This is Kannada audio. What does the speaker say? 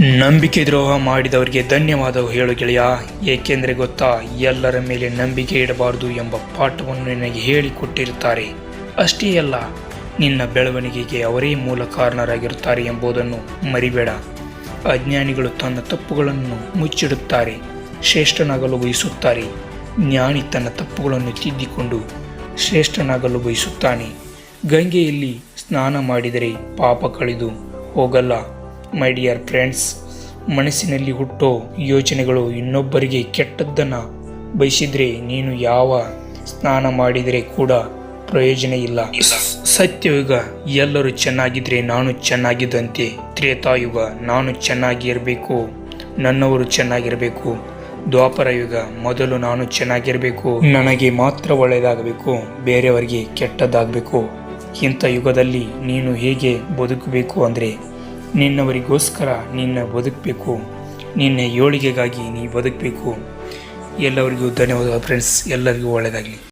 ನಂಬಿಕೆ ದ್ರೋಹ ಮಾಡಿದವರಿಗೆ ಧನ್ಯವಾದ ಹೇಳು ಗೆಳೆಯ. ಏಕೆಂದರೆ ಗೊತ್ತಾ, ಎಲ್ಲರ ಮೇಲೆ ನಂಬಿಕೆ ಇಡಬಾರದು ಎಂಬ ಪಾಠವನ್ನು ನಿನಗೆ ಹೇಳಿಕೊಟ್ಟಿರುತ್ತಾರೆ. ಅಷ್ಟೇ ಅಲ್ಲ, ನಿನ್ನ ಬೆಳವಣಿಗೆಗೆ ಅವರೇ ಮೂಲ ಕಾರಣರಾಗಿರುತ್ತಾರೆ ಎಂಬುದನ್ನು ಮರಿಬೇಡ. ಅಜ್ಞಾನಿಗಳು ತನ್ನ ತಪ್ಪುಗಳನ್ನು ಮುಚ್ಚಿಡುತ್ತಾರೆ, ಶ್ರೇಷ್ಠನಾಗಲು ಬಯಸುತ್ತಾರೆ. ಜ್ಞಾನಿ ತನ್ನ ತಪ್ಪುಗಳನ್ನು ತಿದ್ದಿಕೊಂಡು ಶ್ರೇಷ್ಠನಾಗಲು ಬಯಸುತ್ತಾನೆ. ಗಂಗೆಯಲ್ಲಿ ಸ್ನಾನ ಮಾಡಿದರೆ ಪಾಪ ಕಳೆದು ಹೋಗಲ್ಲ. ಮೈ ಡಿಯರ್ ಫ್ರೆಂಡ್ಸ್, ಮನಸ್ಸಿನಲ್ಲಿ ಹುಟ್ಟೋ ಯೋಚನೆಗಳು ಇನ್ನೊಬ್ಬರಿಗೆ ಕೆಟ್ಟದ್ದನ್ನು ಬಯಸಿದ್ರೆ ನೀನು ಯಾವ ಸ್ನಾನ ಮಾಡಿದರೆ ಕೂಡ ಪ್ರಯೋಜನ ಇಲ್ಲ. ಸತ್ಯಯುಗ ಎಲ್ಲರೂ ಚೆನ್ನಾಗಿದ್ರೆ ನಾನು ಚೆನ್ನಾಗಿದ್ದಂತೆ. ತ್ರೇತಾಯುಗ ನಾನು ಚೆನ್ನಾಗಿರಬೇಕು, ನನ್ನವರು ಚೆನ್ನಾಗಿರಬೇಕು. ದ್ವಾಪರ ಯುಗ ಮೊದಲು ನಾನು ಚೆನ್ನಾಗಿರಬೇಕು, ನನಗೆ ಮಾತ್ರ ಒಳ್ಳೆಯದಾಗಬೇಕು, ಬೇರೆಯವರಿಗೆ ಕೆಟ್ಟದ್ದಾಗಬೇಕು. ಇಂಥ ಯುಗದಲ್ಲಿ ನೀನು ಹೇಗೆ ಬದುಕಬೇಕು ಅಂದರೆ ನಿನ್ನವರಿಗೋಸ್ಕರ ನಿನ್ನ ಬದುಕಬೇಕು, ನಿನ್ನ ಏಳಿಗೆಗಾಗಿ ನೀ ಬದುಕಬೇಕು. ಎಲ್ಲರಿಗೂ ಧನ್ಯವಾದ ಫ್ರೆಂಡ್ಸ್, ಎಲ್ಲರಿಗೂ ಒಳ್ಳೆಯದಾಗಲಿ.